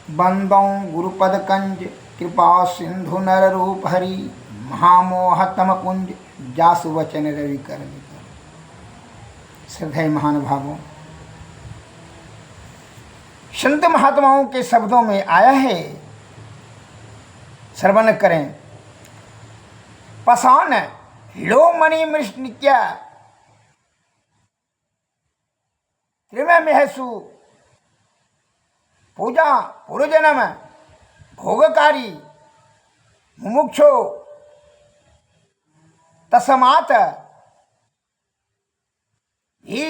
बंदों गुरुपद कंज कृपा सिंधु नर रूप हरि महामोह तम कुंज जासु वचन रवि कर निकर। श्रद्धेय महानुभावों, संत महात्माओं के शब्दों में आया है, श्रवण करें। पसान लो मणि मृष्णिक्या त्रिमय मेहसु पूजा पूर्वजन्म भोगकारी मुमुक्षो तस्मात् ही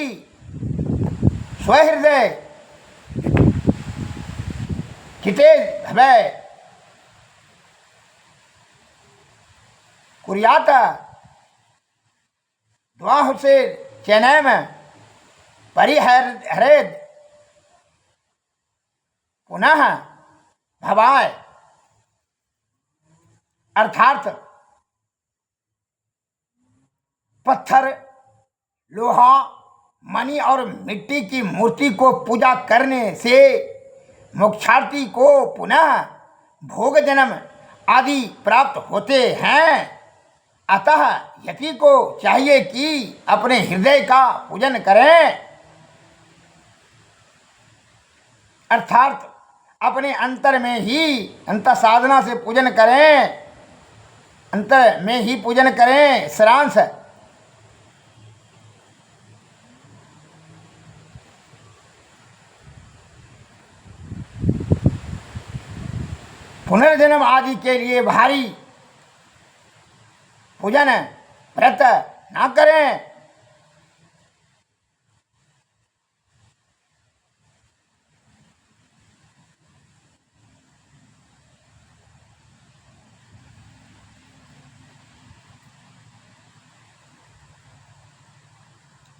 स्वहृदय चिते भवै कुर्यात द्वाह से चैनम परिहरेद पुनः भवाय। अर्थात पत्थर, लोहा, मणि और मिट्टी की मूर्ति को पूजा करने से मोक्षार्थी को पुनः भोग जन्म आदि प्राप्त होते हैं। अतः यति को चाहिए कि अपने हृदय का पूजन करें, अर्थात अपने अंतर में ही अंतर साधना से पूजन करें, अंतर में ही पूजन करें। सारांश, पुनर्जन्म आदि के लिए भारी पूजन व्रत ना करें।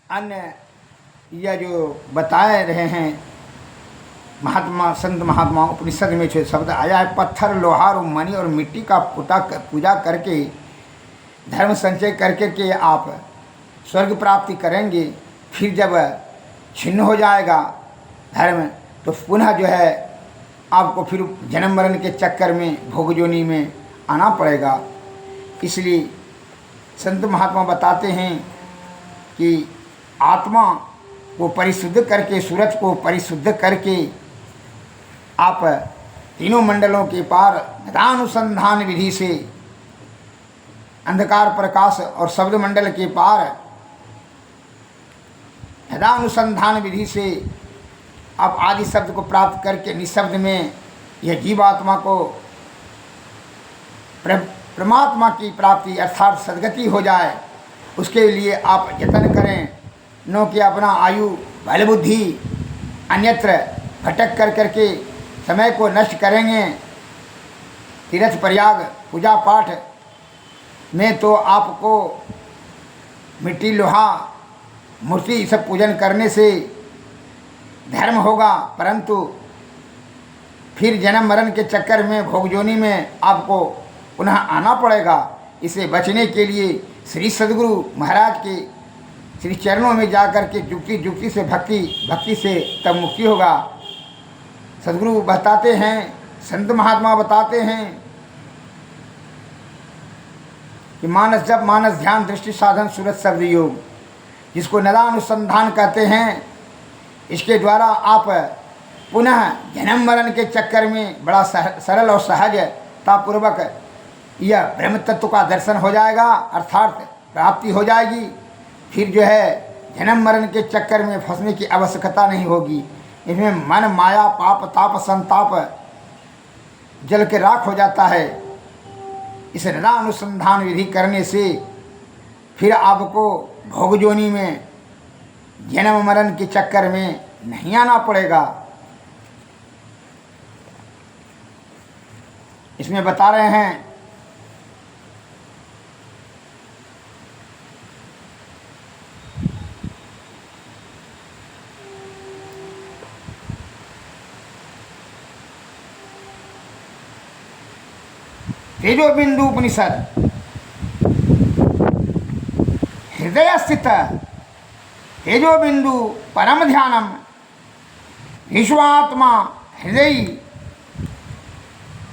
अन्य यह जो बताए रहे हैं महात्मा संत महात्मा उपनिषद में जो शब्द आया है, पत्थर, लोहा और मणि और मिट्टी का पूजा करके धर्म संचय करके के आप स्वर्ग प्राप्ति करेंगे। फिर जब छिन्न हो जाएगा धर्म तो पुनः जो है आपको फिर जन्म मरण के चक्कर में भोग योनि में आना पड़ेगा। इसलिए संत महात्मा बताते हैं कि आत्मा को परिशुद्ध करके, सूरज को परिशुद्ध करके आप तीनों मंडलों के पार वेदानुसंधान विधि से अंधकार प्रकाश और शब्द मंडल के पार वेदानुसंधान विधि से आप आदि शब्द को प्राप्त करके निशब्द में यह जीवात्मा को परमात्मा की प्राप्ति अर्थात सद्गति हो जाए, उसके लिए आप यत्न करें। नो कि अपना आयु बल बुद्धि अन्यत्र भटक कर करके समय को नष्ट करेंगे। तीर्थ प्रयाग पूजा पाठ में तो आपको मिट्टी, लोहा, मूर्ति सब पूजन करने से धर्म होगा, परंतु फिर जन्म मरण के चक्कर में भोग योनि में आपको पुनः आना पड़ेगा। इसे बचने के लिए श्री सद्गुरु महाराज के श्री चरणों में जाकर के जुक्ति से भक्ति से तब मुक्ति होगा। सद्गुरु बताते हैं, संत महात्मा बताते हैं कि मानस जप, मानस ध्यान, दृष्टि साधन, सूरज शब्द योग, जिसको नदानुसंधान कहते हैं, इसके द्वारा आप पुनः जन्म मरण के चक्कर में बड़ा सरल और सहजतापूर्वक यह ब्रह्म तत्व का दर्शन हो जाएगा, अर्थात प्राप्ति हो जाएगी। फिर जो है जन्म मरण के चक्कर में फंसने की आवश्यकता नहीं होगी। इसमें मन, माया, पाप, ताप, संताप जल के राख हो जाता है। इस अनुसंधान विधि करने से फिर आपको भोग योनि में जन्म मरण के चक्कर में नहीं आना पड़ेगा। इसमें बता रहे हैं तेजो बिंदु उपनिषद, हृदय स्थित तेजो बिंदु परम ध्यानम विश्वात्मा हृदय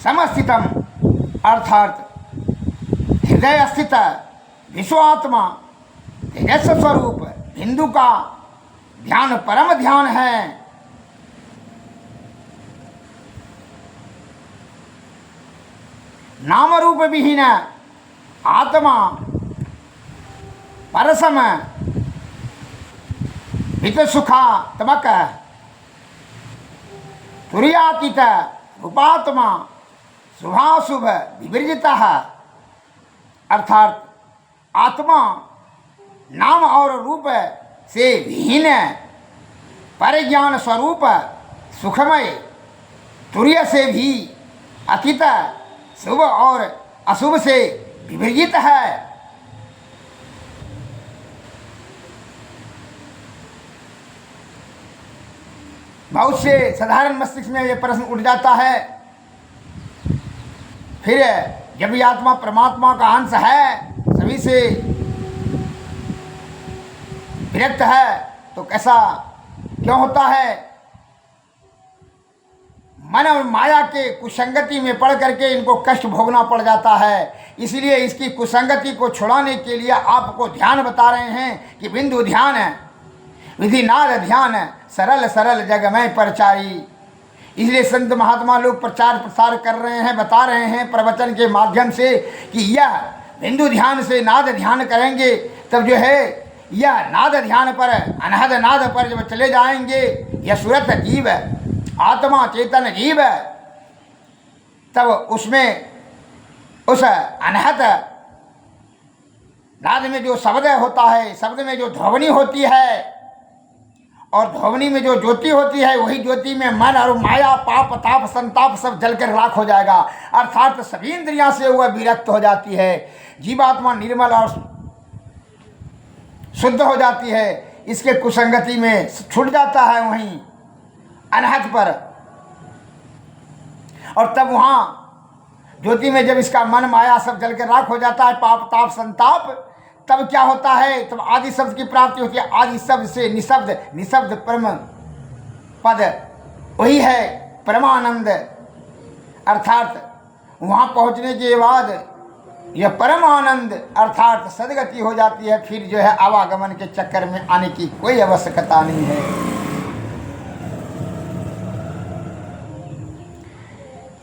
समस्थितम अर्थात हृदय स्थित विश्वात्मा तेजस्व स्वरूप बिंदु का ध्यान परम ध्यान है। नाम रूप विहीन आत्मा परसम हित सुखात्मक तुर्यातीत रूपात्मा शुभाशुभ विवर्जिता अर्थात आत्मा नाम और रूप से विहीन परिज्ञान स्वरूप सुखमय तुर्य से भी अतीत शुभ और अशुभ से विवर्जित है। बहुत से साधारण मस्तिष्क में यह प्रश्न उठ जाता है, फिर जब ये आत्मा परमात्मा का अंश है, सभी से विरक्त है, तो कैसा क्यों होता है? मन और माया के कुसंगति में पड़ करके इनको कष्ट भोगना पड़ जाता है। इसलिए इसकी कुसंगति को छुड़ाने के लिए आपको ध्यान बता रहे हैं कि बिंदु ध्यान है, विधि नाद ध्यान, सरल सरल जगमय परचारी। इसलिए संत महात्मा लोग प्रचार प्रसार कर रहे हैं, बता रहे हैं प्रवचन के माध्यम से कि यह बिंदु ध्यान से नाद ध्यान करेंगे तब जो है यह नाद ध्यान पर, अनहद नाद पर जब चले जाएंगे, यह सूरत जीव आत्मा चेतन जीव, तब उसमें उस अनहद नाद में जो शब्द होता है, शब्द में जो ध्वनि होती है और ध्वनि में जो ज्योति होती है, वही ज्योति में मन और माया पाप ताप संताप सब जलकर राख हो जाएगा। अर्थात सभी इंद्रियां से वह विरक्त हो जाती है, जीवात्मा निर्मल और शुद्ध हो जाती है। इसके कुसंगति में छूट जाता है वहीं अनहद पर, और तब वहाँ ज्योति में जब इसका मन माया सब जलकर राख हो जाता है, पाप ताप संताप, तब क्या होता है? तब आदि शब्द की प्राप्ति होती है। आदि शब्द से निशब्द, निशब्द परम पद वही है परमानंद। अर्थात वहाँ पहुँचने के बाद यह परम आनंद अर्थात सदगति हो जाती है। फिर जो है आवागमन के चक्कर में आने की कोई आवश्यकता नहीं है।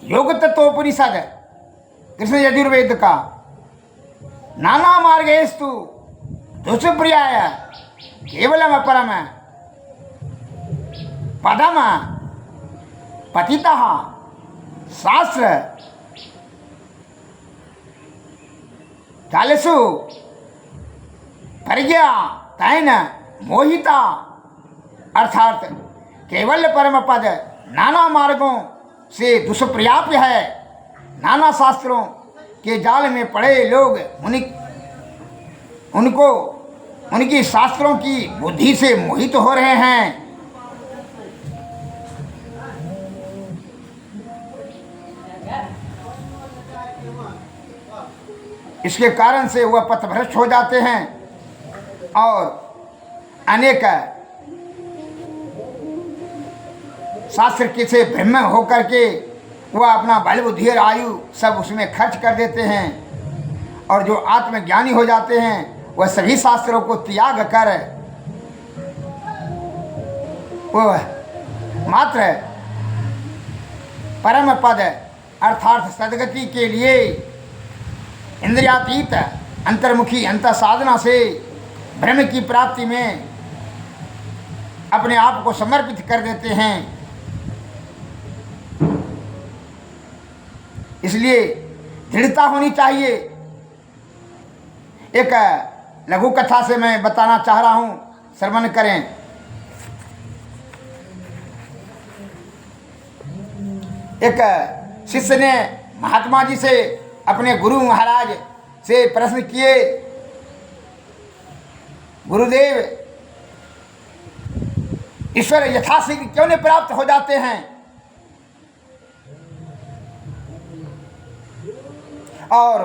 योग तत्वोपनिषद कृष्ण यजुर्वेद का नाना मार्गेस्तु दुष्प्रियाय केवलम परम पदम पतितः शास्त्र कालेषु प्रज्ञा तैन मोहिता। अर्थात केवल परम पद नाना मार्गों से दुष्प्राप्य है। नाना शास्त्रों के जाल में पड़े लोग उनको उनकी शास्त्रों की बुद्धि से मोहित हो रहे हैं। इसके कारण से वह पथभ्रष्ट हो जाते हैं और अनेक शास्त्र के से भ्रम होकर के वह अपना बल बुद्धि और आयु सब उसमें खर्च कर देते हैं। और जो आत्मज्ञानी हो जाते हैं वह सभी शास्त्रों को त्याग कर वह मात्र परम पद अर्थात सदगति के लिए इंद्रियातीत अंतर्मुखी अंत साधना से ब्रह्म की प्राप्ति में अपने आप को समर्पित कर देते हैं। इसलिए दृढ़ता होनी चाहिए। एक लघु कथा से मैं बताना चाह रहा हूँ, श्रवण करें। एक शिष्य ने महात्मा जी से अपने गुरु महाराज से प्रश्न किए, गुरुदेव ईश्वर यथाशीघ्र क्यों नहीं प्राप्त हो जाते हैं और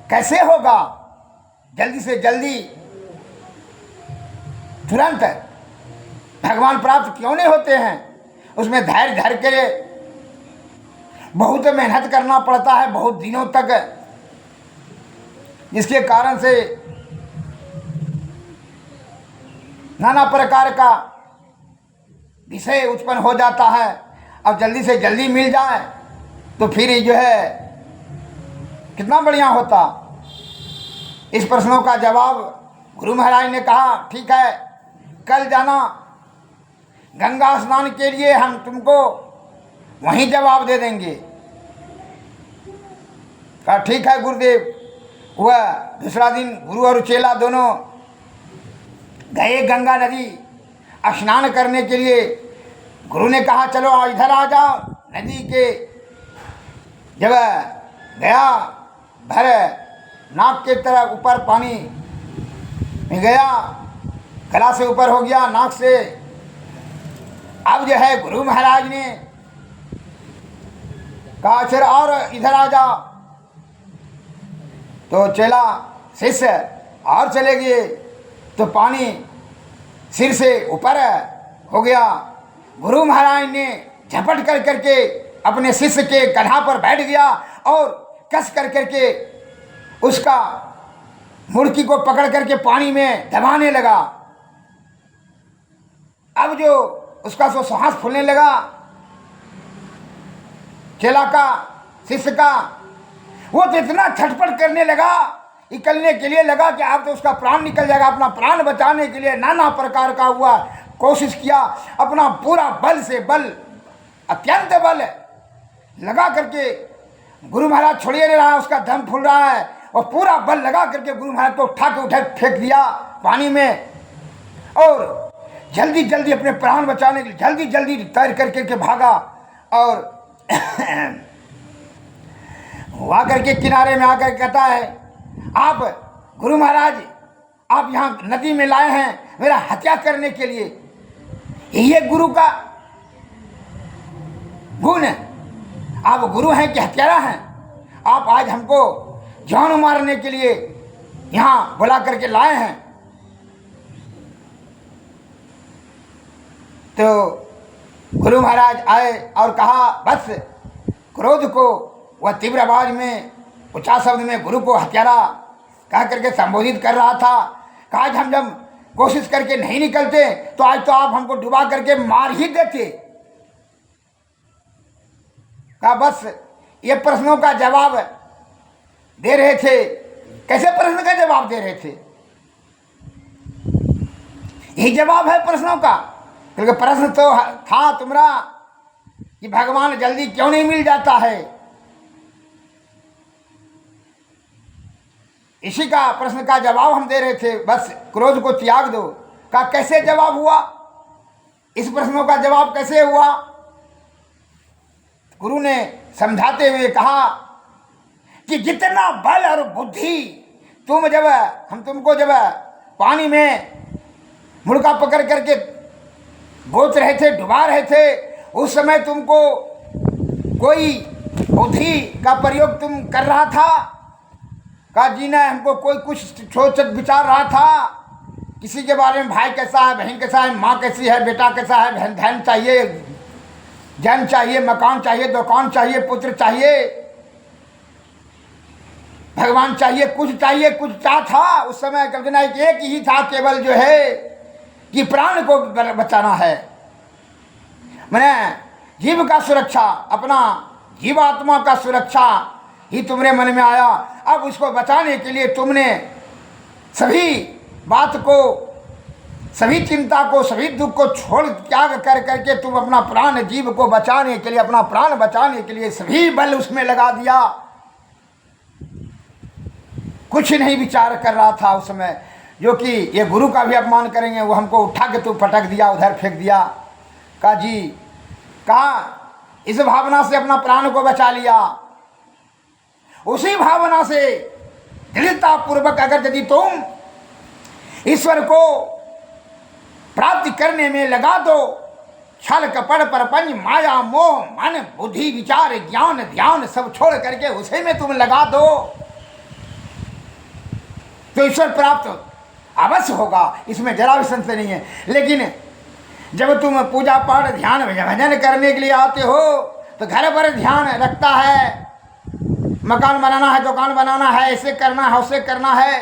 कैसे होगा जल्दी से जल्दी तुरंत भगवान प्राप्त क्यों नहीं होते हैं? उसमें धैर्य धर के बहुत मेहनत करना पड़ता है बहुत दिनों तक, जिसके कारण से नाना प्रकार का विषय उत्पन्न हो जाता है। अब जल्दी से जल्दी मिल जाए तो फिर जो है कितना बढ़िया होता। इस प्रश्नों का जवाब गुरु महाराज ने कहा, ठीक है कल जाना गंगा स्नान के लिए, हम तुमको वहीं जवाब दे देंगे। कहा ठीक है गुरुदेव। वह दूसरा दिन गुरु और चेला दोनों गए गंगा नदी स्नान करने के लिए। गुरु ने कहा चलो इधर आ जाओ नदी के। जब गया भर नाक के तरफ ऊपर पानी में गया, गला से ऊपर हो गया नाक से। अब जो है गुरु महाराज ने कहा चल और इधर आ जाओ, तो चेला शिष्य और चले गए तो पानी सिर से ऊपर हो गया। गुरु महाराज ने झपट कर करके अपने शिष्य के कंधा पर बैठ गया और कस कर करके उसका मुड़की को पकड़ करके पानी में दबाने लगा। अब जो उसका सांस फूलने लगा चेला का, शिष्य का, वो तो इतना छटपट करने लगा, निकलने के लिए लगा कि अब तो उसका प्राण निकल जाएगा। अपना प्राण बचाने के लिए नाना प्रकार का हुआ कोशिश किया, अपना पूरा बल से बल, अत्यंत बल लगा करके गुरु महाराज छोड़िए नहीं रहा, उसका दम फूल रहा है और पूरा बल लगा करके गुरु महाराज को उठा के फेंक दिया पानी में। और जल्दी जल्दी अपने प्राण बचाने के लिए जल्दी जल्दी तैर करके भागा और वहाँ करके किनारे में आकर कहता है, आप गुरु महाराज आप यहाँ नदी में लाए हैं मेरा हत्या करने के लिए, ये गुरु का गुण है। आप गुरु हैं कि हत्यारा हैं? आप आज हमको जान मारने के लिए यहाँ बुला करके लाए हैं। तो गुरु महाराज आए और कहा बस क्रोध को, वह तीव्र आवाज में ऊंचा शब्द में गुरु को हत्यारा कह करके संबोधित कर रहा था। कहा आज हम जब कोशिश करके नहीं निकलते तो आज तो आप हमको डुबा करके मार ही देते। कहा बस ये प्रश्नों का जवाब दे रहे थे। कैसे प्रश्न का जवाब दे रहे थे? यही जवाब है प्रश्नों का। क्योंकि प्रश्न तो था तुम्हारा कि भगवान जल्दी क्यों नहीं मिल जाता है, इसी का प्रश्न का जवाब हम दे रहे थे। बस क्रोध को त्याग दो। कहा कैसे जवाब हुआ, इस प्रश्नों का जवाब कैसे हुआ? गुरु ने समझाते हुए कहा कि जितना बल और बुद्धि तुम जब हम तुमको जब पानी में मुड़का पकड़ करके गोच रहे थे, डुबा रहे थे, उस समय तुमको कोई बुद्धि का प्रयोग तुम कर रहा था? कहा जी नहीं, हमको कोई कुछ सोच विचार रहा था किसी के बारे में, भाई कैसा है, बहन कैसा है, माँ कैसी है, बेटा कैसा है, धन चाहिए, जन चाहिए, मकान चाहिए, दुकान चाहिए, पुत्र चाहिए, भगवान चाहिए, कुछ चाहिए, कुछ चाह था उस समय। कल्पना एक ही था केवल जो है कि प्राण को बचाना है, मैंने जीव का सुरक्षा, अपना जीवात्मा का सुरक्षा ही तुम्हारे मन में आया। अब उसको बचाने के लिए तुमने सभी बात को, सभी चिंता को, सभी दुख को छोड़ त्याग कर करके तुम अपना प्राण जीव को बचाने के लिए, अपना प्राण बचाने के लिए सभी बल उसमें लगा दिया। कुछ नहीं विचार कर रहा था उस समय, जो कि ये गुरु का भी अपमान करेंगे, वो हमको उठा के तू पटक दिया, उधर फेंक दिया। कहा जी, कहा इस भावना से अपना प्राण को बचा लिया। उसी भावना से दृढ़ता पूर्वक अगर यदि तुम ईश्वर को प्राप्ति करने में लगा दो, छल कपट प्रपंच माया मोह मन बुद्धि विचार ज्ञान ध्यान सब छोड़ करके उसी में तुम लगा दो, तो ईश्वर प्राप्त अवश्य होगा, इसमें जरा भी संशय नहीं है। लेकिन जब तुम पूजा पाठ ध्यान भजन करने के लिए आते हो तो घर पर ध्यान रखता है, मकान बनाना है, दुकान बनाना है, ऐसे करना है, उसे करना है,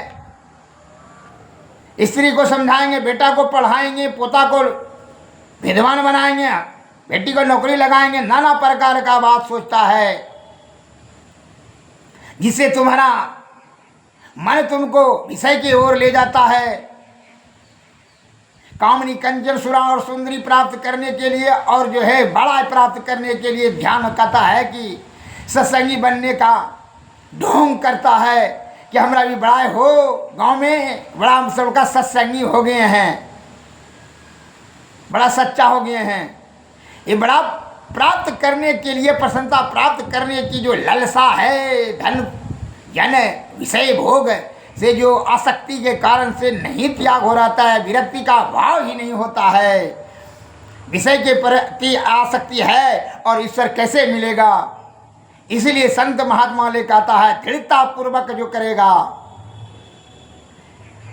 स्त्री को समझाएंगे, बेटा को पढ़ाएंगे, पोता को विद्वान बनाएंगे, बेटी को नौकरी लगाएंगे, नाना प्रकार का बात सोचता है, जिससे तुम्हारा मन तुमको विषय की ओर ले जाता है। कामनी कंचन सुरा और सुंदरी प्राप्त करने के लिए और जो है बड़ा प्राप्त करने के लिए ध्यान करता है कि सत्संगी बनने का ढोंग करता है कि हमारा भी बड़ा हो, गांव में बड़ा हम सबका सत्संगी हो गए हैं, बड़ा सच्चा हो गए हैं। ये बड़ा प्राप्त करने के लिए, प्रसन्नता प्राप्त करने की जो लालसा है, धन जन विषय भोग से जो आसक्ति के कारण से नहीं त्याग हो रहता है, विरक्ति का भाव ही नहीं होता है, विषय के प्रति आसक्ति है और ईश्वर कैसे मिलेगा। इसलिए संत महात्मा ले कहता है दृढ़ता पूर्वक जो करेगा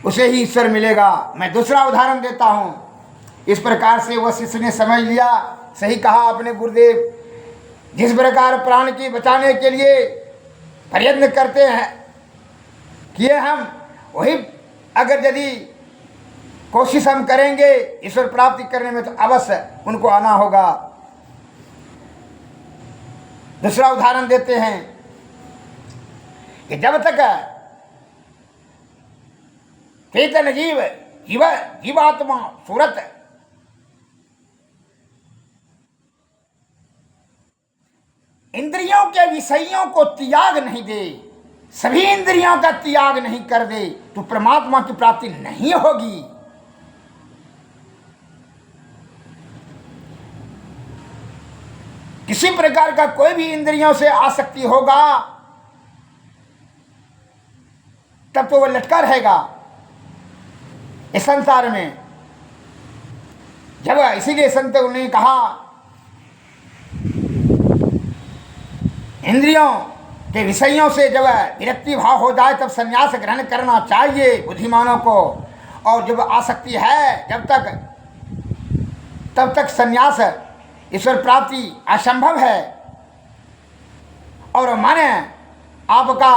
उसे ही ईश्वर मिलेगा। मैं दूसरा उदाहरण देता हूँ। इस प्रकार से वह शिष्य ने समझ लिया, सही कहा अपने गुरुदेव, जिस प्रकार प्राण की बचाने के लिए प्रयत्न करते हैं किए हम, वही अगर यदि कोशिश हम करेंगे ईश्वर प्राप्ति करने में तो अवश्य उनको आना होगा। दूसरा उदाहरण देते हैं कि जब तक चेतन जीवात्मा सूरत इंद्रियों के विषयों को त्याग नहीं दे, सभी इंद्रियों का त्याग नहीं कर दे, तो परमात्मा की प्राप्ति नहीं होगी। किसी प्रकार का कोई भी इंद्रियों से आसक्ति होगा तब तो वह लटका रहेगा इस संसार में। जब इसीलिए संतों ने कहा इंद्रियों के विषयों से जब विरक्ति भाव हो जाए तब संन्यास ग्रहण करना चाहिए बुद्धिमानों को, और जब आसक्ति है जब तक तब तक संन्यास ईश्वर प्राप्ति असंभव है। और मन आपका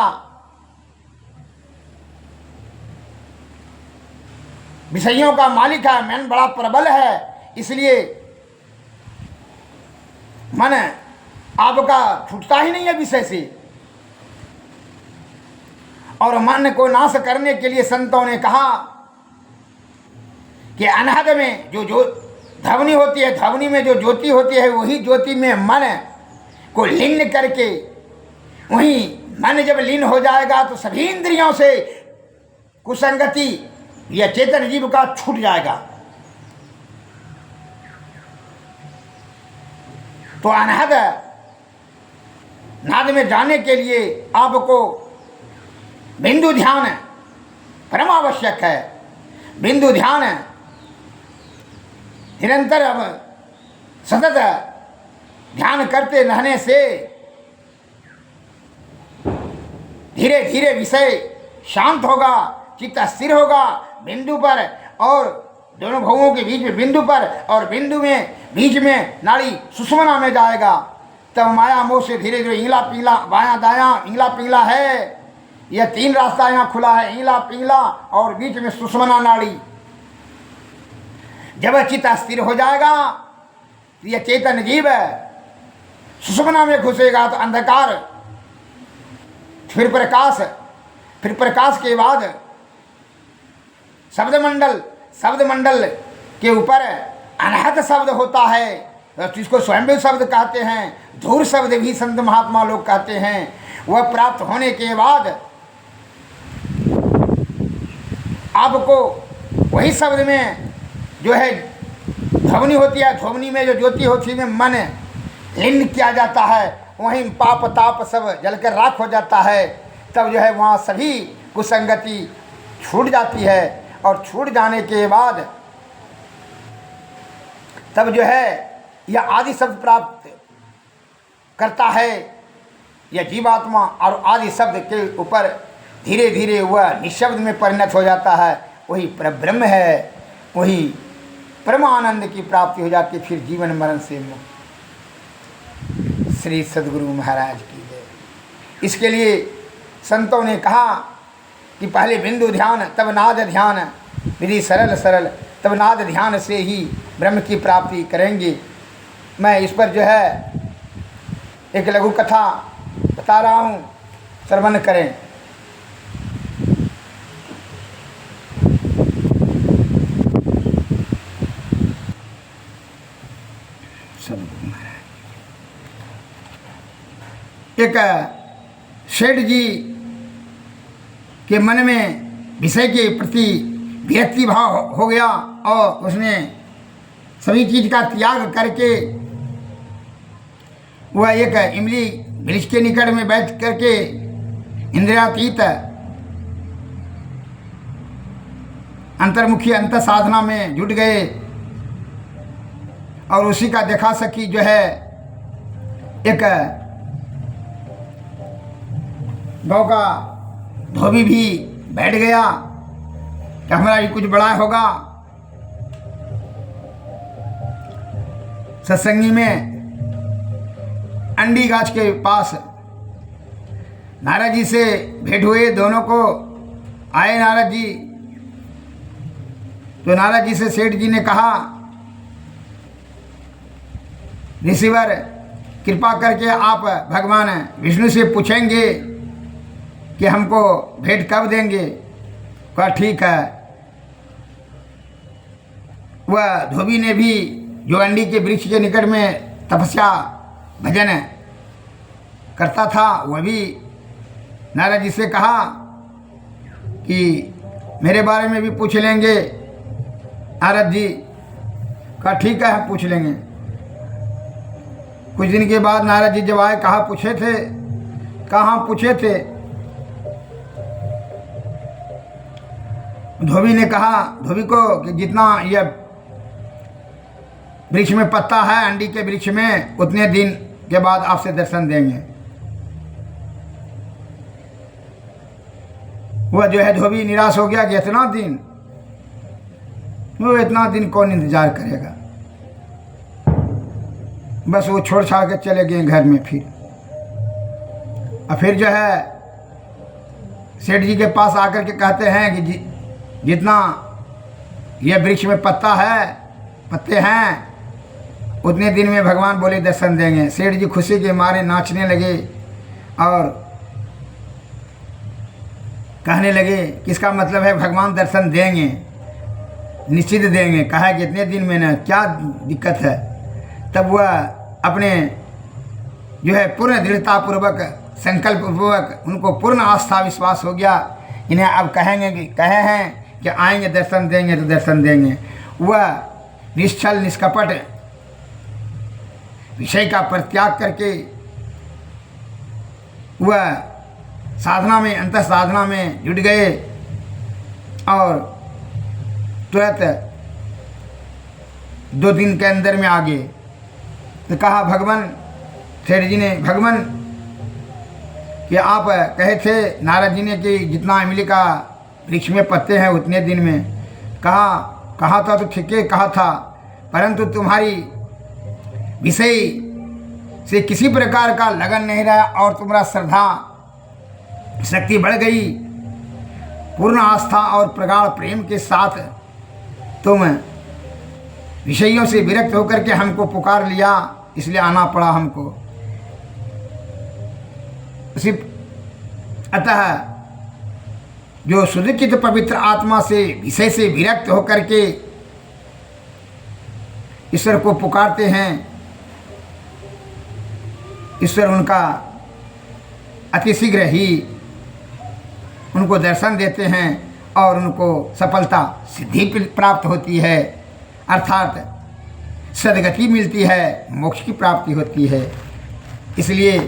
विषयों का मालिक है, मन बड़ा प्रबल है, इसलिए मन आपका छूटता ही नहीं है विषय से। और मन को नाश करने के लिए संतों ने कहा कि अनहद में जो ध्वनि होती है, ध्वनि में जो ज्योति होती है, वही ज्योति में मन को लीन करके, वही मन जब लीन हो जाएगा तो सभी इंद्रियों से कुसंगति या चेतन जीव का छूट जाएगा। तो अनहद नाद में जाने के लिए आपको बिंदु ध्यान परम आवश्यक है। बिंदु ध्यान निरंतर अब सतत ध्यान करते रहने से धीरे धीरे विषय शांत होगा, चित्त स्थिर होगा बिंदु पर, और दोनों भवों के बीच में बिंदु पर, और बिंदु में बीच में नाड़ी सुषुम्ना में जाएगा। तब माया मोह से धीरे धीरे इंगला पिंगला, बायां दायां इंगला पिंगला है, यह तीन रास्ता यहाँ खुला है, इंगला पिंगला और बीच में सुषुम्ना नाड़ी। जब चित्त स्थिर हो जाएगा यह चेतन जीव सुषुम्ना में घुसेगा तो अंधकार, फिर प्रकाश के बाद शब्द मंडल के ऊपर अनहद शब्द होता है, जिसको स्वयंभू शब्द कहते हैं, धूर शब्द भी संत महात्मा लोग कहते हैं। वह प्राप्त होने के बाद आपको वही शब्द में जो है ध्वनि होती है, ध्वनि में जो ज्योति होती है, मन लीन किया जाता है, वहीं पाप ताप सब जलकर राख हो जाता है। तब जो है वहाँ सभी कुसंगति छूट जाती है, और छूट जाने के बाद तब जो है यह आदि शब्द प्राप्त करता है। यह जीवात्मा और आदि शब्द के ऊपर धीरे धीरे वह निशब्द में परिणत हो जाता है, वही परब्रह्म है, वही परमानंद की प्राप्ति हो जाती है। फिर जीवन मरण से मुक्त। श्री सद्गुरु महाराज की जय। इसके लिए संतों ने कहा कि पहले बिंदु ध्यान तब नाद ध्यान, विधि सरल सरल तब नाद ध्यान से ही ब्रह्म की प्राप्ति करेंगे। मैं इस पर जो है एक लघु कथा बता रहा हूँ, श्रवण करें। एक सेठ जी के मन में विषय के प्रति विरक्ति भाव हो गया और उसने सभी चीज का त्याग करके वह एक इमली वृक्ष के निकट में बैठ करके इंद्रियातीत अंतर्मुखी अंतर साधना में जुट गए और उसी का देखा सखी जो है एक गाँव का धोबी भी बैठ गया कि हमारा ये कुछ बड़ा होगा। सत्संगी में अंडी गाछ के पास नारद जी से भेंट हुए, दोनों को आए नारद जी। तो नारद जी से सेठ जी ने कहा, ऋषिवर कृपा करके आप भगवान विष्णु से पूछेंगे कि हमको भेंट कब देंगे। कहा ठीक है। वह धोबी ने भी जो अंडी के वृक्ष के निकट में तपस्या भजन करता था, वह भी नारद जी से कहा कि मेरे बारे में भी पूछ लेंगे नारद जी। कहा ठीक है, हम पूछ लेंगे। कुछ दिन के बाद नारद जी जब आए, कहा पूछे थे? कहाँ पूछे थे? धोबी ने कहा धोबी को कि जितना यह वृक्ष में पत्ता है अंडी के वृक्ष में, उतने दिन के बाद आपसे दर्शन देंगे। वह जो है धोबी निराश हो गया कि इतना दिन, वो इतना दिन कौन इंतजार करेगा। बस वो छोड़ छाड़ के चले गए घर में। फिर जो है सेठ जी के पास आकर के कहते हैं कि जितना यह वृक्ष में पत्ते हैं, उतने दिन में भगवान बोले दर्शन देंगे। सेठ जी खुशी के मारे नाचने लगे और कहने लगे कि इसका मतलब है भगवान दर्शन देंगे, निश्चित देंगे। कहा कि इतने दिन में ना, क्या दिक्कत है। तब वह अपने जो है पूर्ण दृढ़तापूर्वक संकल्प पूर्वक, उनको पूर्ण आस्था विश्वास हो गया, इन्हें अब कहेंगे कि कहे हैं कि आएंगे दर्शन देंगे तो दर्शन देंगे। वह निश्चल निष्कपट विषय का परित्याग करके वह साधना में, अंतर साधना में जुट गए और तुरंत 2 दिन के अंदर में आ गए। तो कहा भगवान, सेठ जी ने, भगवान कि आप कहे थे नारद जी ने कि जितना इमली का वृक्ष में पत्ते हैं उतने दिन में। कहा था तो ठीक है कहा था, परंतु तुम्हारी विषय से किसी प्रकार का लगन नहीं रहा और तुम्हारा श्रद्धा शक्ति बढ़ गई। पूर्ण आस्था और प्रगाढ़ प्रेम के साथ तुम विषयों से विरक्त होकर के हमको पुकार लिया, इसलिए आना पड़ा हमको। अतः जो सुदीक्षित पवित्र आत्मा से विषय से विरक्त होकर के ईश्वर को पुकारते हैं, ईश्वर उनका अतिशीघ्र ही उनको दर्शन देते हैं और उनको सफलता सिद्धि प्राप्त होती है, अर्थात सद्गति मिलती है, मोक्ष की प्राप्ति होती है। इसलिए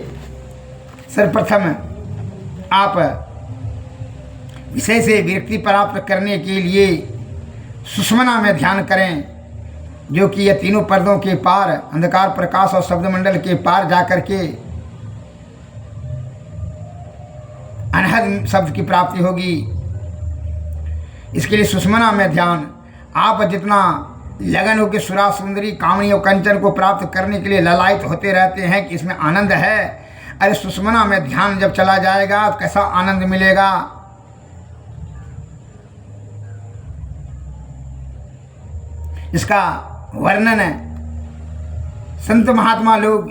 सर्वप्रथम आप विषय से विरक्ति प्राप्त करने के लिए सुषुम्ना में ध्यान करें, जो कि यह तीनों पर्दों के पार, अंधकार, प्रकाश और शब्द मंडल के पार जाकर के अनहद शब्द की प्राप्ति होगी। इसके लिए सुषुम्ना में ध्यान। आप जितना लगन होकर सुरा सुंदरी कामनी और कंचन को प्राप्त करने के लिए ललायित होते रहते हैं कि इसमें आनंद है। अरे सुषमना में ध्यान जब चला जाएगा तो कैसा आनंद मिलेगा। इसका वर्णन संत महात्मा लोग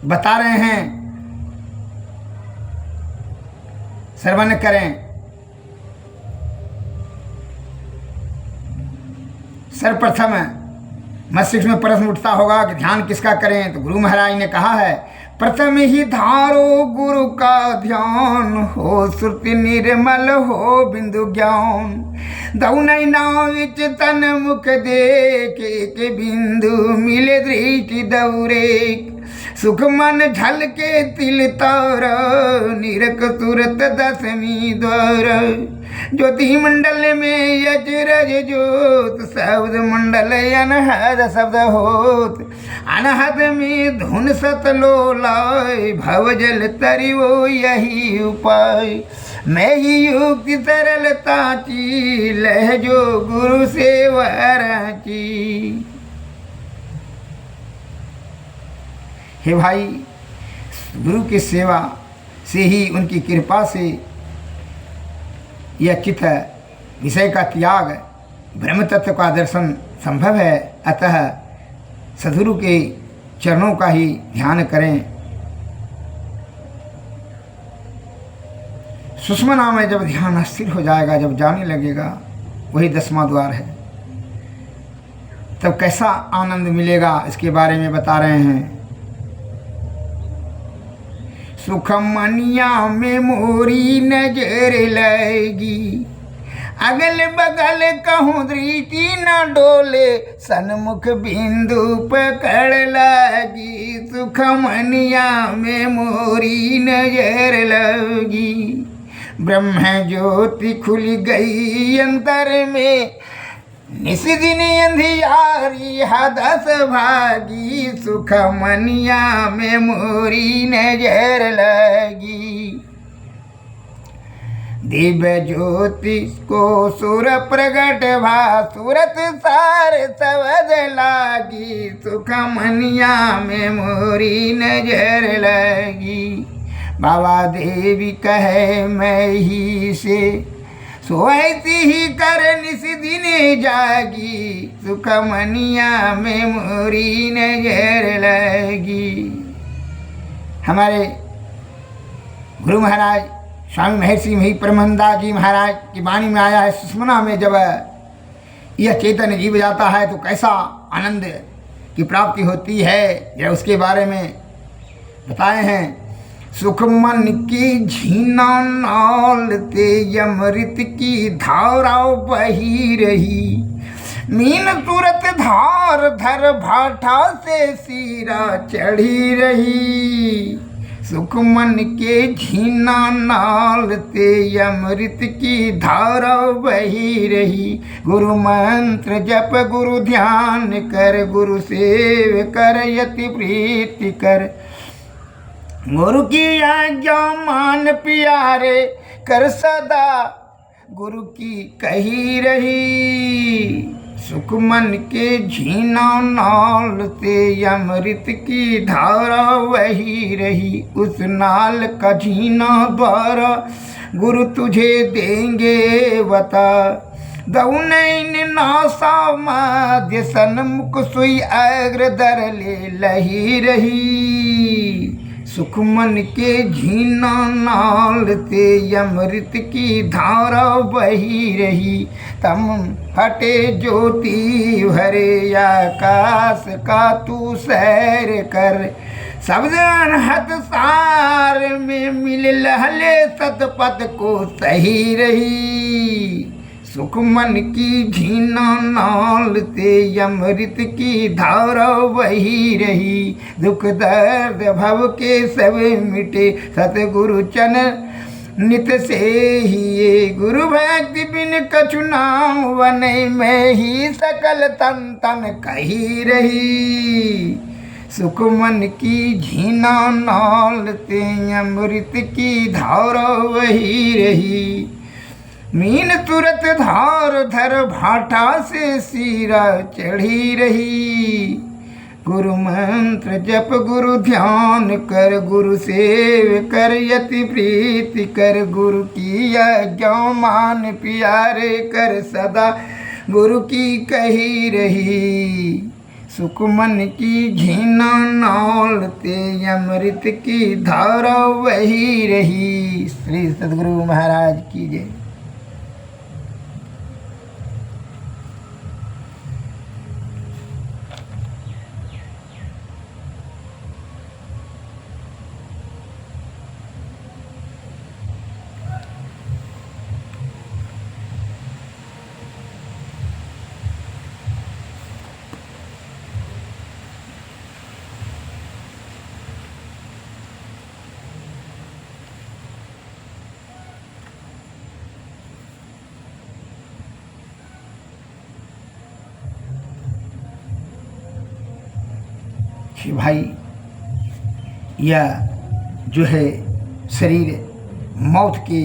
बता रहे हैं, श्रवण करें। सर्वप्रथम मस्तिष्क में प्रश्न उठता होगा कि ध्यान किसका करें, तो गुरु महाराज ने कहा है, प्रथम ही धारो गुरु का ध्यान, हो श्रुति निर्मल हो बिंदु ज्ञान, दौनई नाव विच तन मुख देखे के बिंदु मिले दृष्टि दौरे, सुख मन झल के तिल तार, निरक तुरत दसवीं द्वार, ज्योति मंडल में यजरज जोत, शब्द मंडल अनहद शब्द होत, अनहद में धुन सतलोलाय, भव जल तरिवो यही उपाय, मैं ही युक्ति सरलता ची, लहजो गुरु से वराची। हे भाई, गुरु की सेवा से ही, उनकी कृपा से यह चित्त विषय का त्याग, ब्रह्म तत्व का दर्शन संभव है। अतः सद्गुरु के चरणों का ही ध्यान करें। सुषमना में जब ध्यान स्थिर हो जाएगा, जब जाने लगेगा, वही 10वां द्वार है, तब कैसा आनंद मिलेगा इसके बारे में बता रहे हैं। सुखमनिया में मोरी नजर लगी, अगल बगल कहूँ दृष्टि न डोले, सन्मुख बिंदु पकड़ लगी, सुखमनिया में मोरी नजर लगी, ब्रह्म ज्योति खुल गई अंतर में, निस दिन अंधियारी हदस भागी, सुखमनिया में मोरी नजर लगी, दिव्य ज्योति को सुर प्रगट भा, सूरत सार सवद लागी, सुखमनिया में मोरी नजर लगी, बाबा देवी कहे मैं ही से, सोती ही कर निस दिन जागी, सुखमनिया में मोरी नजर लगी। हमारे गुरु महाराज स्वामी महर्षि मही परमहंसदास जी महाराज की वाणी में आया है, सुषमना में जब यह चेतन जीव जाता है तो कैसा आनंद की प्राप्ति होती है, यह उसके बारे में बताए हैं। सुख मन की झीना नाल ते अमृत की धारा बही रही, मीन तुरत धार धर भाठा से सीरा चढ़ी रही, सुख मन के झीना नाल ते अमृत की धारा बही रही, गुरु मंत्र जप गुरु ध्यान कर, गुरु सेव कर यति प्रीति कर, गुरु की आज्ञा मान प्यारे कर सदा, गुरु की कही रही, सुख मन के झीना नाल ते अमृत की धारा वही रही, उस नाल का झीना द्वारा गुरु तुझे देंगे बता, दौनैन नासा मध्य सन्मुख सुई अग्र दर ले लही रही, सुख मन के झीना नाल ते अमृत की धारा बही रही, तम हटे ज्योति भरे आकाश का तू सैर कर, शब्द अनहद सार में मिल लहले सतपथ को सही रही, सुख मन की झीना नाल ते अमृत की धारा वही रही, दुख दर्द भव के सब मिटे सतगुरु चन नित से ही, ये गुरु भक्ति बिन कछु नाम वनय में ही सकल तन तन कही रही, सुख मन की झीना नाल ते अमृत की धारा वही रही, मीन तुरत धार धर भाटा से सीरा चढ़ी रही। गुरु मंत्र जप गुरु ध्यान कर, गुरु सेव कर यति प्रीति कर, गुरु की आज्ञा मान प्यारे कर, सदा गुरु की कही रही। सुख मन की झीना नौलते, अमृत की धारा वही रही। श्री सद्गुरु महाराज की जय। कि भाई यह जो है शरीर मौत की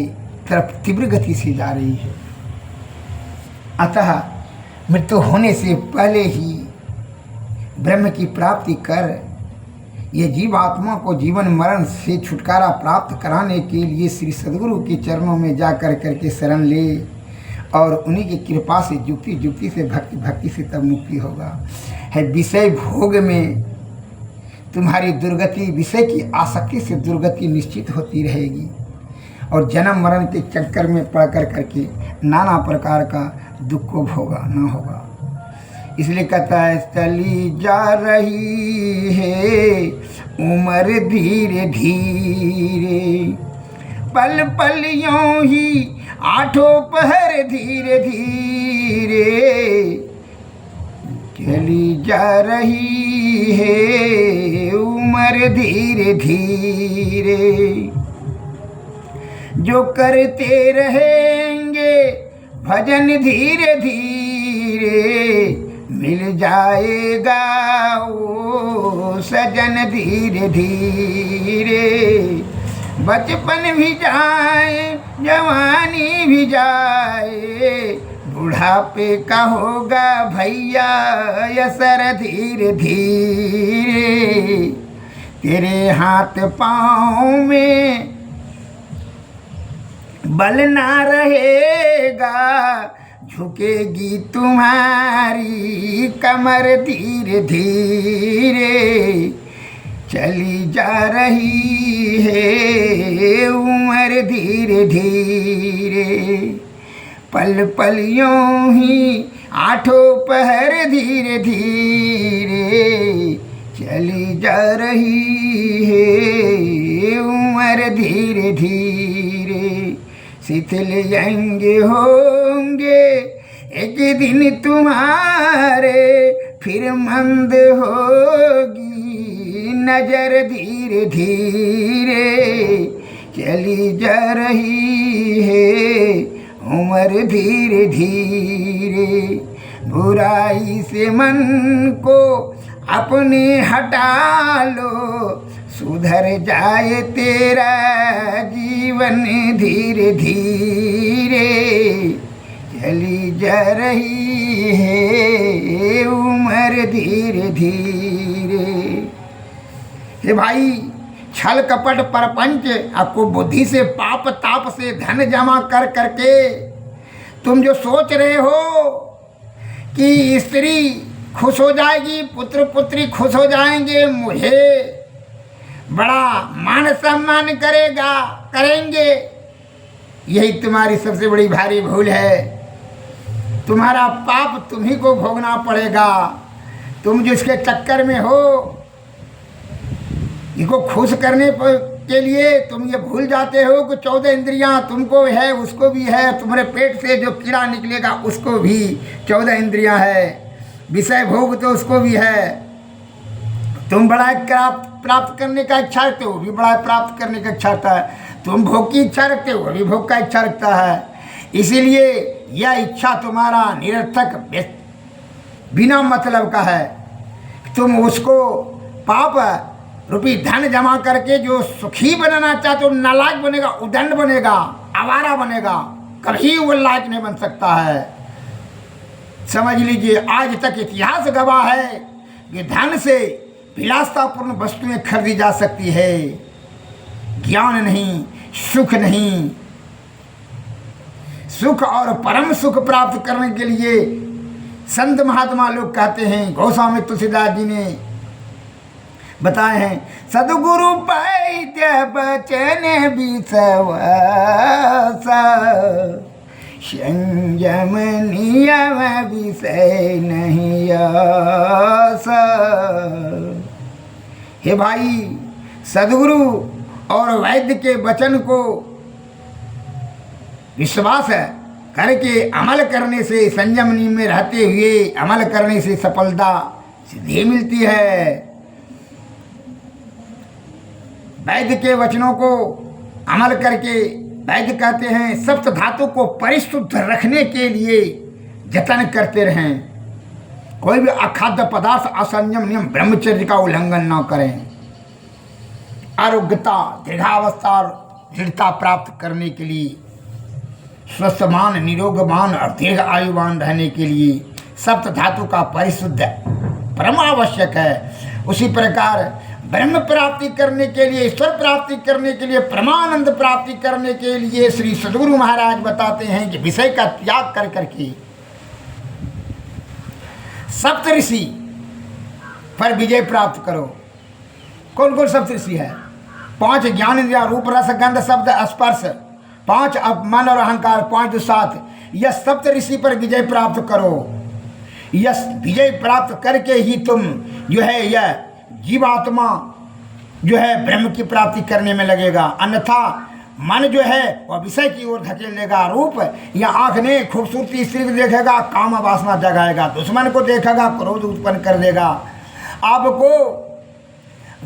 तरफ तीव्र गति से जा रही है। अतः मृत्यु होने से पहले ही ब्रह्म की प्राप्ति कर यह जीवात्मा को जीवन मरण से छुटकारा प्राप्त कराने के लिए श्री सद्गुरु के चरणों में जा कर करके शरण ले, और उन्हीं की कृपा से जुक्ति से भक्ति से तब मुक्ति होगा। है विषय भोग में तुम्हारी दुर्गति, विषय की आसक्ति से दुर्गति निश्चित होती रहेगी, और जन्म मरण के चक्कर में पड़ कर करके नाना प्रकार का दुख को भोगा ना होगा। इसलिए कहता है चली जा रही है उम्र धीरे धीरे, पल पल यूं ही आठों पहर धीरे धीरे, चली जा रही है उम्र धीरे धीरे। जो करते रहेंगे भजन धीरे धीरे, मिल जाएगा वो सजन धीरे धीरे। बचपन भी जाए जवानी भी जाए, बुढ़ापे का होगा भैया असर धीरे धीरे। तेरे हाथ पाँव में बल ना रहेगा, झुकेगी तुम्हारी कमर धीरे धीरे। चली जा रही है उम्र धीरे धीरे, पल पल यूं ही आठों पहर धीरे धीरे। चली जा रही है उम्र धीरे धीरे। शिथिल अंग होंगे एक दिन तुम्हारे, फिर मंद होगी नजर धीरे धीरे। चली जा रही है उम्र धीरे धीरे। बुराई से मन को अपने हटा लो, सुधर जाए तेरा जीवन धीरे धीरे। चली जा रही है उम्र धीरे धीरे। हे भाई, छल कपट परपंच आपको बुद्धि से पाप ताप से धन जमा कर करके तुम जो सोच रहे हो कि स्त्री खुश हो जाएगी, पुत्र पुत्री खुश हो जाएंगे, मुझे बड़ा मान सम्मान करेंगे, यही तुम्हारी सबसे बड़ी भारी भूल है। तुम्हारा पाप तुम्ही को भोगना पड़ेगा। तुम जिसके चक्कर में हो, इसको खुश करने के लिए तुम ये भूल जाते हो कि 14 इंद्रियां तुमको है, उसको भी है। तुम्हारे पेट से जो कीड़ा निकलेगा उसको भी 14 इंद्रियां है। विषय भोग तो उसको भी है। तुम बड़ा प्राप्त करने का इच्छा रखते हो, वो भी बड़ा प्राप्त करने का इच्छा रखता है। तुम भोग की इच्छा रखते हो, वो भी भोग का इच्छा रखता है। इसीलिए यह इच्छा तुम्हारा निरर्थक बिना मतलब का है। तुम उसको पाप रूपी धन जमा करके जो सुखी बनाना चाहते हो, नालायक बनेगा, उदंड बनेगा, आवारा बनेगा। कभी वो लायक नहीं बन सकता है। समझ लीजिए, आज तक इतिहास गवाह है कि धन से विलासतापूर्ण वस्तुएं खरीदी जा सकती है, ज्ञान नहीं, सुख नहीं। सुख और परम सुख प्राप्त करने के लिए संत महात्मा लोग कहते हैं, गोस्वामी तुलसीदास जी ने बताए हैं, सदगुरु पैद्य बचन विश्वास, संयम नियम विषय नहीं आस। हे भाई, सदगुरु और वैद्य के वचन को विश्वास करके अमल करने से, संयम नियम में रहते हुए अमल करने से सफलता सिद्धि मिलती है। वैद्य के वचनों को अमल करके, वैद्य कहते हैं सप्त धातु को परिशुद्ध रखने के लिए जतन करते रहें। कोई भी अखाद्य पदार्थ, असंयम नियम, ब्रह्मचर्य का उल्लंघन न करें। आरोग्यता, दृढ़ावस्था और दृढ़ता प्राप्त करने के लिए, स्वस्थमान, निरोगमान और दीर्घ आयुवान रहने के लिए सप्त धातु का परिशुद्ध परम आवश्यक है। उसी प्रकार ब्रह्म प्राप्ति करने के लिए, ईश्वर प्राप्ति करने के लिए, परमानंद प्राप्ति करने के लिए श्री सद्गुरु महाराज बताते हैं कि विषय का त्याग कर करके सप्त ऋषि पर विजय प्राप्त करो। कौन कौन सप्त ऋषि है? 5 ज्ञान इंद्रिया, रूप रस गंध शब्द स्पर्श, 5 मन और अहंकार, 5 जो 7, यह सप्त ऋषि पर विजय प्राप्त करो। यह विजय प्राप्त करके ही तुम जो है यह जीवात्मा जो है ब्रह्म की प्राप्ति करने में लगेगा। अन्यथा मन जो है वह विषय की ओर धकेल देगा। रूप या आँख ने खूबसूरती स्त्री को देखेगा, काम वासना जगाएगा। दुश्मन को देखेगा, क्रोध उत्पन्न कर देगा। आपको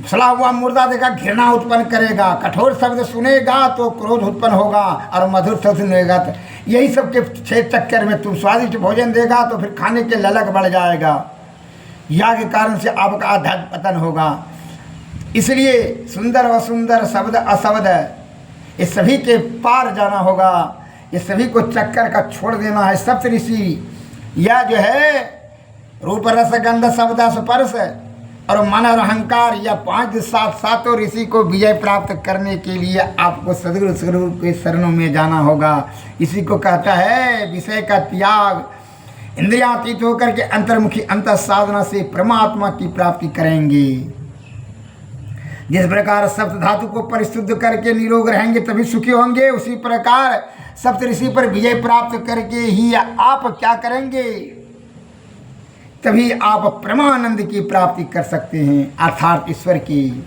सड़ा हुआ मुर्दा देखा, घृणा उत्पन्न करेगा। कठोर शब्द सुनेगा तो क्रोध उत्पन्न होगा, और मधुर शब्द सुनेगा तो यही सब के 6 चक्कर में तुम स्वादिष्ट भोजन देगा तो फिर खाने के ललक बढ़ जाएगा। या के कारण से आपका आध्यात्म पतन होगा। इसलिए सुंदर व सुंदर, शब्द अशब्द, ये सभी के पार जाना होगा। ये सभी को चक्कर का छोड़ देना है। सप्त ऋषि यह जो है रूप रस गंध शब्द स्पर्श और मन और अहंकार, या 5 सातों ऋषि को विजय प्राप्त करने के लिए आपको सद्गुरु के शरणों में जाना होगा। इसी को कहता है विषय का त्याग। इंद्रियातीत होकर के अंतर्मुखी अंतर साधना से परमात्मा की प्राप्ति करेंगे। जिस प्रकार सप्त धातु को परिशुद्ध करके निरोग रहेंगे तभी सुखी होंगे, उसी प्रकार सप्त ऋषि पर विजय प्राप्त करके ही आप क्या करेंगे, तभी आप परमानंद की प्राप्ति कर सकते हैं, अर्थात ईश्वर की।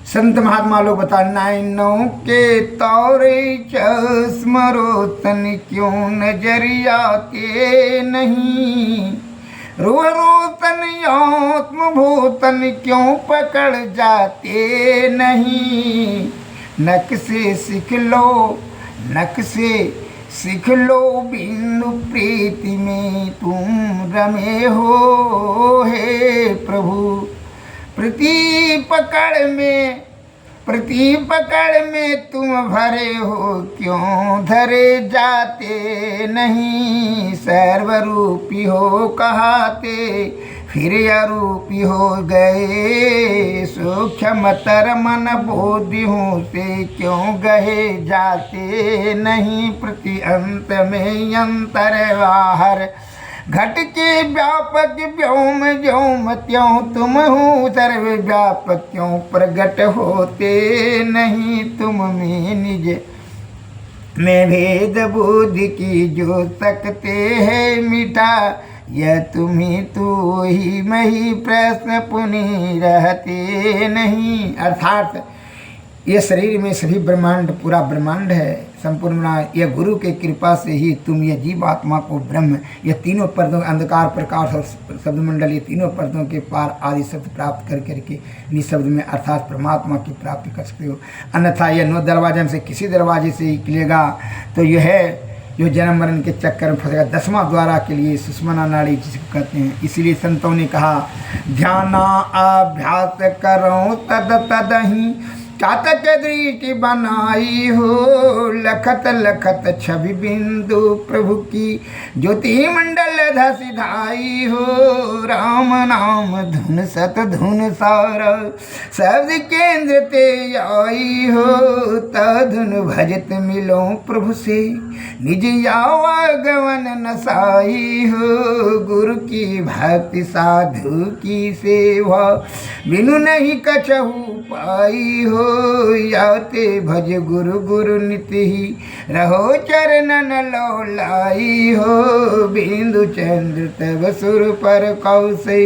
संत महात्मा लोग बता, नैनों के तौरे चश्मरो तन क्यों नजरिया के नहीं, रूह रोतन आत्मभूतन क्यों पकड़ जाते नहीं। नक से सीख लो, नक से सीख लो, बिंदु प्रीति में तुम रमे हो हे प्रभु। प्रति पकड़ में तुम भरे हो, क्यों धरे जाते नहीं। सर्वरूपी हो कहाते, फिर अरूपी हो गए। सूक्ष्मतर मन बोधि हूँ से क्यों गहे जाते नहीं। प्रति अंत में अंतर बाहर, घट के व्यापक व्योम व्योम त्यों तुम हो। सर्व व्यापक क्यों प्रगट होते नहीं। तुम में निज में भेद बुद्धि की जो सकते हैं मिटा। यह तुम्हें तो ही मही प्रश्न पुनि रहते नहीं। अर्थात ये शरीर में सभी ब्रह्मांड, पूरा ब्रह्मांड है संपूर्ण। यह गुरु के कृपा से ही तुम ये जीवात्मा को ब्रह्म, ये तीनों पर्दों, अंधकार, प्रकाश और शब्द मंडल, ये तीनों पर्दों के पार आदि शब्द प्राप्त कर करके निःशब्द में अर्थात परमात्मा की प्राप्ति कर सकते हो। अन्यथा यह 9 दरवाजे में से किसी दरवाजे से निकलेगा तो यह है जो जन्म मरण के चक्कर में फंसेगा। 10वां द्वारा के लिए सुषमना नाड़ी जिसको कहते हैं। इसीलिए संतों ने कहा, ध्याना अभ्यास करो तद तदहि, चातक दृष्टि बनाई हो, लखत लखत छवि बिंदु प्रभु की, ज्योति मंडल धस धाई हो, राम नाम धुन सत धुन सारा, शब्द केंद्र ते आई हो, तधुन भजत मिलो प्रभु से, निज आवागमन नसाई हो, गुरु की भक्ति साधु की सेवा, बिनु नहीं कछहु पाई हो, याते भज गुरु गुरु नित ही, रहो चरणन लौलाई हो, बिंदु चंद्र तब सुर पर कौसे,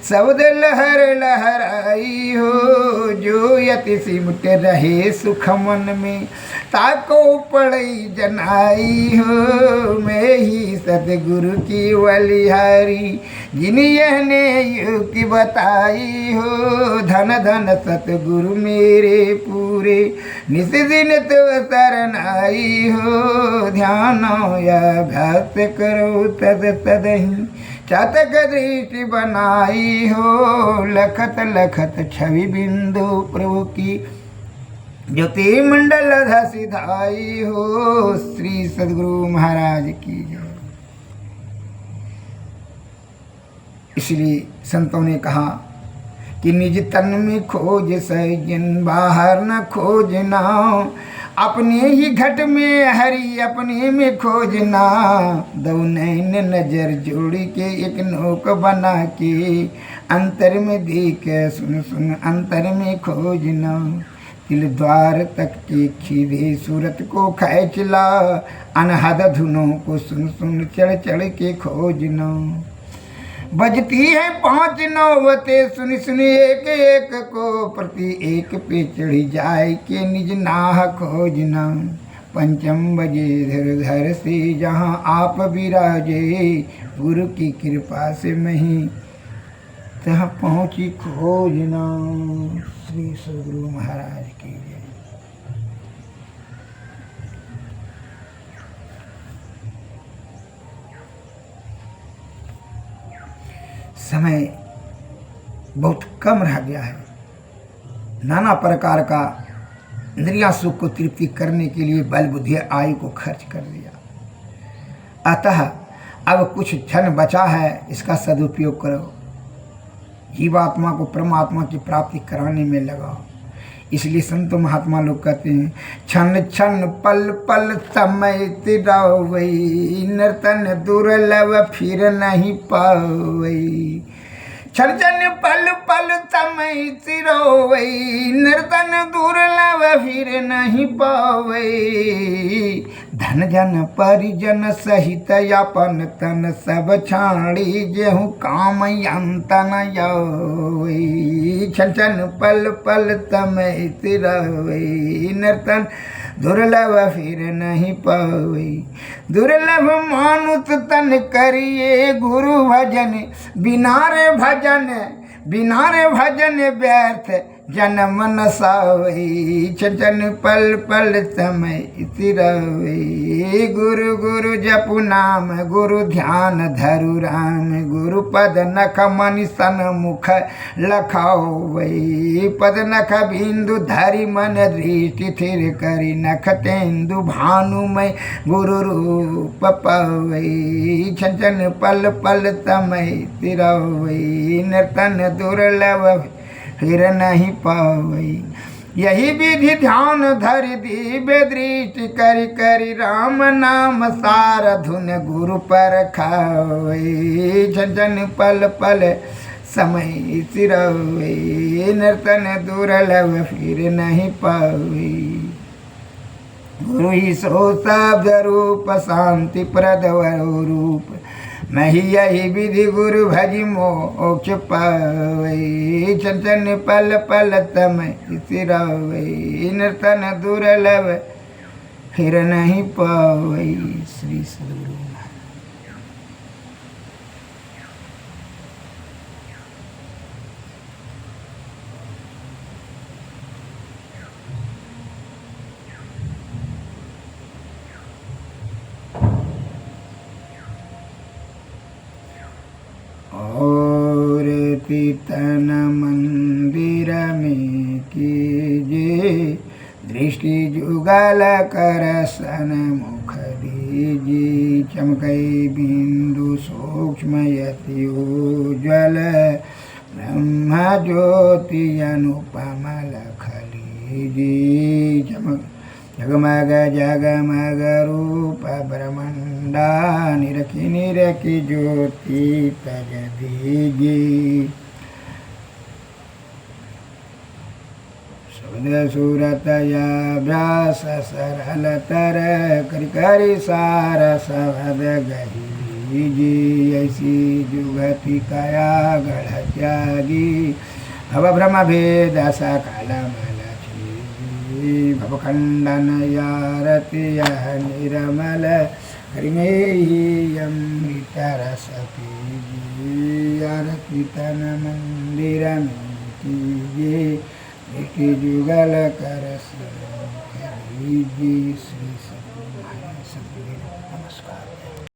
शब्द लहर लहराई हो, जो यति सिमट रहे सुख मन में, ताको पड़ई जनाई हो, मैं ही सतगुरु की बलिहारी, जिन यह ने युक्ति बताई हो, धन धन सतगुरु मेरे पूरे, निस दिन तो शरण आई हो, ध्यान या भक्त करो तद तदहि, चातक दृष्टि बनाई हो, लखत लखत छवि बिंदु प्रभु की, ज्योति मंडल धसि धाई हो, श्री सद्गुरु महाराज की जय। इसलिए संतों ने कहा कि निज तन में खोज सजन, बाहर न खोजना, अपने ही घट में हरि अपने में खोजना, दो नैन नजर जोड़ के एक नोक बना के, अंतर में देख सुन सुन अंतर में खोजना, तिल द्वार तक के खीरे सूरत को खैच ला, अनहद धुनों को सुन सुन चढ़ चढ़ के खोजना, बजती है 5 नौबते सुन सुन एक एक को, प्रति एक पे चढ़ी जाए के निज नाह खोजना, पंचम बजे धर धर से जहाँ आप विराजे, गुरु की कृपा से मैं तहाँ पहुँची खोजना, श्री सद्गुरु महाराज की जय। समय बहुत कम रह गया है, नाना प्रकार का इंद्रिया सुख को तृप्ति करने के लिए बल बुद्धि आयु को खर्च कर दिया, अतः अब कुछ क्षण बचा है, इसका सदुपयोग करो, जीवात्मा को परमात्मा की प्राप्ति कराने में लगाओ। इसलिए संत महात्मा लोग कहते हैं, क्षण क्षण पल पल समय तिरावई, नर्तन दुर्लभ फिर नहीं पावई, क्षण क्षण पल पल समय तिरोवई, नर्तन दुर्लभ फिर नहीं पावई, धन जन परिजन सहित अपन तन सब छाड़ी, जेहू काम अंत न जावई, क्षण क्षण पल पल समय तिरोवई, नर्तन दुर्लभ फिर नहीं पावई, दुर्लभ मानुष तन करिए गुरु भजन, बिना रे भजन व्यर्थ जन्म न सावई, छन पल पल समय तिरवई, गुरु गुरु जपु नाम गुरु ध्यान धरु राम, गुरु पद नख मनि सन मुख लखावई, पद नख बिंदु धरि मन दृष्टि थिर करि, नख तेंदु भानुमय गुरु रूप पावई, छन पल पल समय तिरवई, नर्तन दुर्लभ फिर नहीं पावई, यही विधि ध्यान धर दिव्य दृष्टि करि करि, राम नाम सार धुन गुरु पर खावई, झन पल पल समय सिरवई, नर्तन दुर्लभ फिर नहीं पावई, गुरु ही सो शब्द रूप शांति प्रद रूप, मैं यही विधि गुरु भजि मोक्ष पावई, छन पल पल तमय सिरवई, नर्तन दुर्लभ फिर नहीं पावई, श्री सद्गुरु। और पीतन मंदिर में कीजे दृष्टि जुगल कर सन मुख दीजी चमकै बिंदु सूक्ष्म यति उज्ज्वल ब्रह्म ज्योति अनुपम लख लीजी चमक जगमग जगमग रूप ब्रह्मंडा निरखी निरखी ज्योति तज दीजी शब्द सूरत याभ्यास सरल तर करि करि सार शब्द गही ऐसी जुगति कया गढ़ त्यागी भव ब्रह्म भेद सकल मल भवखंडन यारति यह निरमल हरिमेहि अमृत रस पीजी आरती तन मंदिर में कीजिए जुगल कर श्री